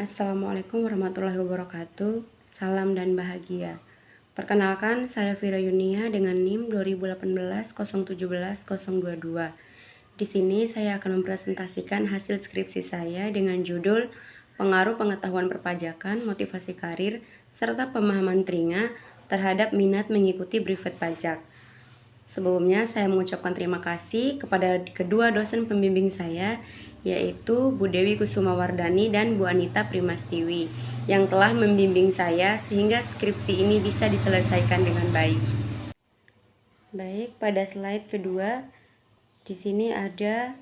Assalamualaikum warahmatullahi wabarakatuh. Salam dan bahagia. Perkenalkan, saya Vira Yunia dengan NIM 2018-017-022. Di sini saya akan mempresentasikan hasil skripsi saya dengan judul Pengaruh Pengetahuan Perpajakan, Motivasi Karir, serta Pemahaman Telinga terhadap minat mengikuti privat pajak. Sebelumnya saya mengucapkan terima kasih kepada kedua dosen pembimbing saya, yaitu Bu Dewi Kusumawardani dan Bu Anita Primastiwi, yang telah membimbing saya sehingga skripsi ini bisa diselesaikan dengan baik. Baik, pada slide kedua, di sini ada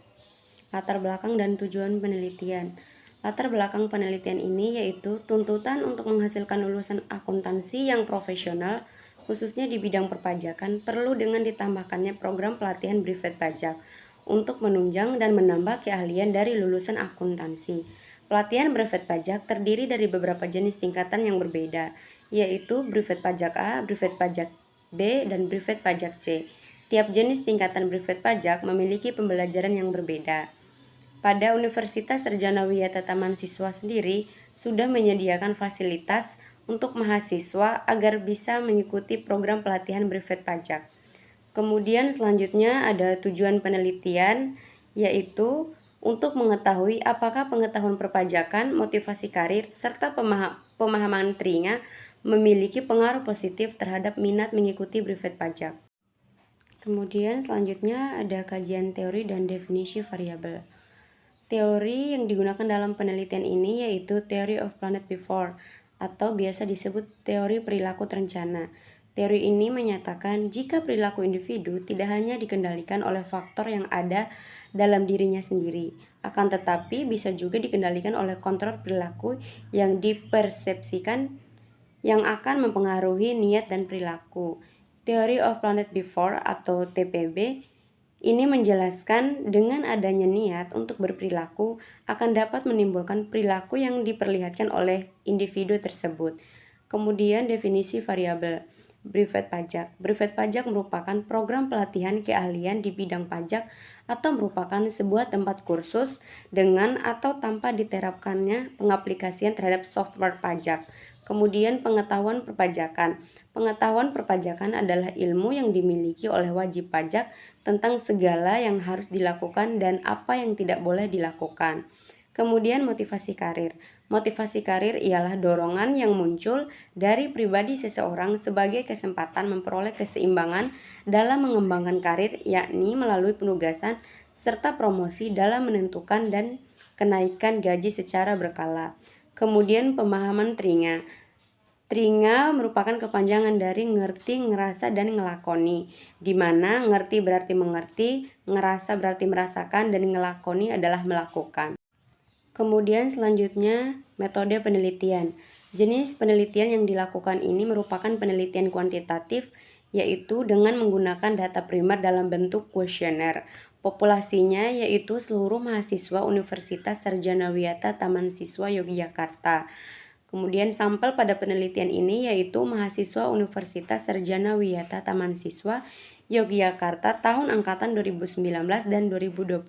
latar belakang dan tujuan penelitian. Latar belakang penelitian ini yaitu tuntutan untuk menghasilkan lulusan akuntansi yang profesional, khususnya di bidang perpajakan, perlu dengan ditambahkannya program pelatihan privat pajak untuk menunjang dan menambah keahlian dari lulusan akuntansi. Pelatihan privat pajak terdiri dari beberapa jenis tingkatan yang berbeda, yaitu privat pajak A, privat pajak B, dan privat pajak C. Tiap jenis tingkatan privat pajak memiliki pembelajaran yang berbeda. Pada Universitas Sarjana Wiyata Taman Siswa sendiri sudah menyediakan fasilitas untuk mahasiswa agar bisa mengikuti program pelatihan privat pajak. Kemudian selanjutnya ada tujuan penelitian, yaitu untuk mengetahui apakah pengetahuan perpajakan, motivasi karir, serta pemahaman telinga memiliki pengaruh positif terhadap minat mengikuti privat pajak. Kemudian selanjutnya ada kajian teori dan definisi variabel. Teori yang digunakan dalam penelitian ini yaitu Theory of Planet Before atau biasa disebut teori perilaku terencana. Teori ini menyatakan jika perilaku individu tidak hanya dikendalikan oleh faktor yang ada dalam dirinya sendiri, akan tetapi bisa juga dikendalikan oleh kontrol perilaku yang dipersepsikan yang akan mempengaruhi niat dan perilaku. Theory of Planet Before atau TPB ini menjelaskan dengan adanya niat untuk berperilaku akan dapat menimbulkan perilaku yang diperlihatkan oleh individu tersebut. Kemudian definisi variabel. Privat pajak. Privat pajak merupakan program pelatihan keahlian di bidang pajak atau merupakan sebuah tempat kursus dengan atau tanpa diterapkannya pengaplikasian terhadap software pajak. Kemudian pengetahuan perpajakan. Pengetahuan perpajakan adalah ilmu yang dimiliki oleh wajib pajak tentang segala yang harus dilakukan dan apa yang tidak boleh dilakukan. Kemudian motivasi karir. Motivasi karir ialah dorongan yang muncul dari pribadi seseorang sebagai kesempatan memperoleh keseimbangan dalam mengembangkan karir, yakni melalui penugasan serta promosi dalam menentukan dan kenaikan gaji secara berkala. Kemudian pemahaman telinga. Telinga merupakan kepanjangan dari ngerti, ngerasa, dan ngelakoni, di mana ngerti berarti mengerti, ngerasa berarti merasakan, dan ngelakoni adalah melakukan. Kemudian selanjutnya metode penelitian. Jenis penelitian yang dilakukan ini merupakan penelitian kuantitatif, yaitu dengan menggunakan data primer dalam bentuk kuesioner. Populasinya yaitu seluruh mahasiswa Universitas Sarjana Wiyata Taman Siswa Yogyakarta. Kemudian sampel pada penelitian ini yaitu mahasiswa Universitas Sarjana Wiyata Taman Siswa Yogyakarta tahun angkatan 2019 dan 2020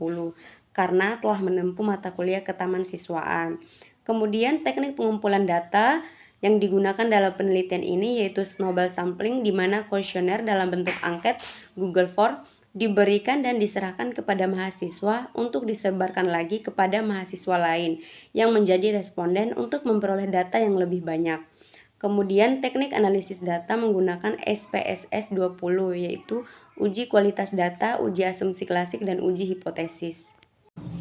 karena telah menempuh mata kuliah ketaman siswaan. Kemudian teknik pengumpulan data yang digunakan dalam penelitian ini yaitu snowball sampling, di mana kuesioner dalam bentuk angket Google Form diberikan dan diserahkan kepada mahasiswa untuk disebarkan lagi kepada mahasiswa lain yang menjadi responden untuk memperoleh data yang lebih banyak. Kemudian teknik analisis data menggunakan SPSS 20 yaitu uji kualitas data, uji asumsi klasik, dan uji hipotesis.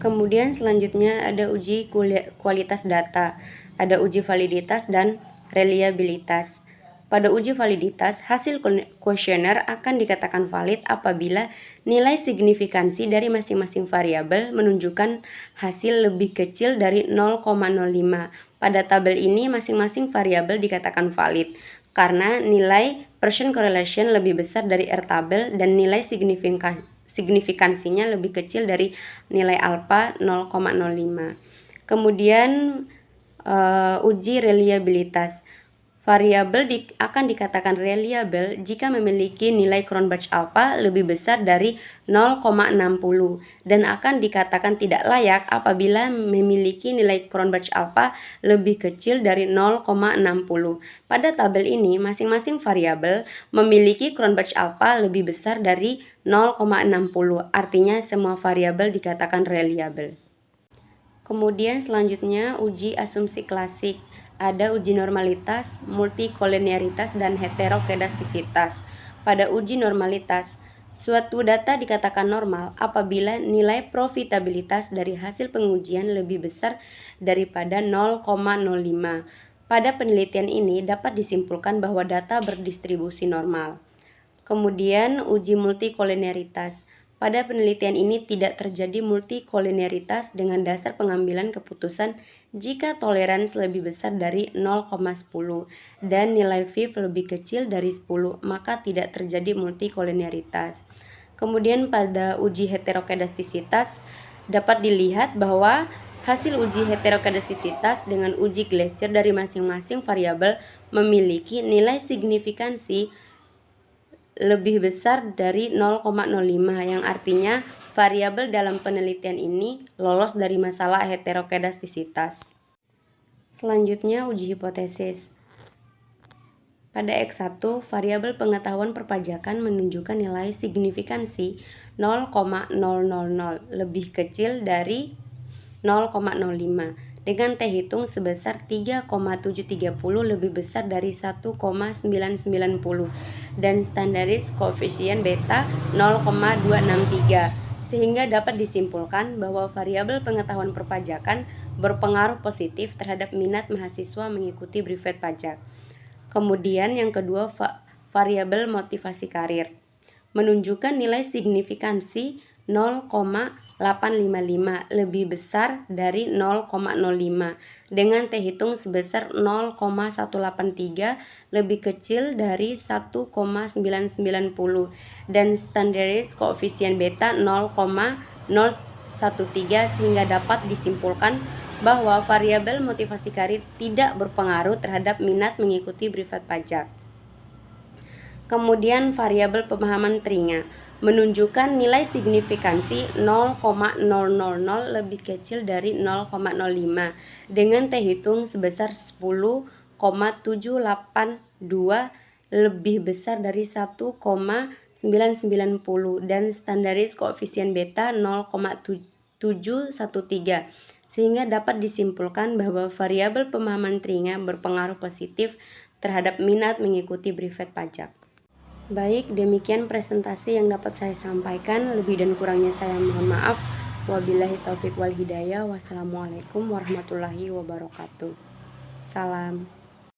Kemudian selanjutnya ada uji kualitas data, ada uji validitas dan reliabilitas. Pada uji validitas, hasil kuesioner akan dikatakan valid apabila nilai signifikansi dari masing-masing variabel menunjukkan hasil lebih kecil dari 0,05. Pada tabel ini, masing-masing variabel dikatakan valid karena nilai Pearson correlation lebih besar dari R tabel dan nilai signifikansinya lebih kecil dari nilai alfa 0,05. Kemudian uji reliabilitas. Variabel akan dikatakan reliable jika memiliki nilai Cronbach alpha lebih besar dari 0,60 dan akan dikatakan tidak layak apabila memiliki nilai Cronbach alpha lebih kecil dari 0,60. Pada tabel ini, masing-masing variabel memiliki Cronbach alpha lebih besar dari 0,60, artinya semua variabel dikatakan reliable. Kemudian selanjutnya uji asumsi klasik. Ada uji normalitas, multikolinearitas, dan heterokedastisitas. Pada uji normalitas, suatu data dikatakan normal apabila nilai profitabilitas dari hasil pengujian lebih besar daripada 0,05. Pada penelitian ini dapat disimpulkan bahwa data berdistribusi normal. Kemudian uji multikolinearitas. Pada penelitian ini tidak terjadi multikolinearitas dengan dasar pengambilan keputusan jika toleransi lebih besar dari 0,10 dan nilai VIF lebih kecil dari 10, maka tidak terjadi multikolinearitas. Kemudian pada uji heterokedastisitas dapat dilihat bahwa hasil uji heterokedastisitas dengan uji Glaser dari masing-masing variabel memiliki nilai signifikansi lebih besar dari 0,05 yang artinya variabel dalam penelitian ini lolos dari masalah heterokedastisitas. Selanjutnya uji hipotesis. Pada X1, variabel pengetahuan perpajakan menunjukkan nilai signifikansi 0,000 lebih kecil dari 0,05 dengan T hitung sebesar 3,730 lebih besar dari 1,990 dan standaris koefisien beta 0,263 sehingga dapat disimpulkan bahwa variabel pengetahuan perpajakan berpengaruh positif terhadap minat mahasiswa mengikuti brevet pajak. Kemudian yang kedua, variabel motivasi karir menunjukkan nilai signifikansi 0,855 lebih besar dari 0,05 dengan T hitung sebesar 0,183 lebih kecil dari 1,990 dan standaris koefisien beta 0,013 sehingga dapat disimpulkan bahwa variabel motivasi karir tidak berpengaruh terhadap minat mengikuti brevet pajak. Kemudian variabel pemahaman telinga menunjukkan nilai signifikansi 0,000 lebih kecil dari 0,05 dengan T hitung sebesar 10,782 lebih besar dari 1,990 dan standaris koefisien beta 0,713 sehingga dapat disimpulkan bahwa variabel pemahaman telinga berpengaruh positif terhadap minat mengikuti brevet pajak. Baik, demikian presentasi yang dapat saya sampaikan. Lebih dan kurangnya saya mohon maaf. Wabillahi taufiq wal hidayah. Wassalamualaikum warahmatullahi wabarakatuh. Salam.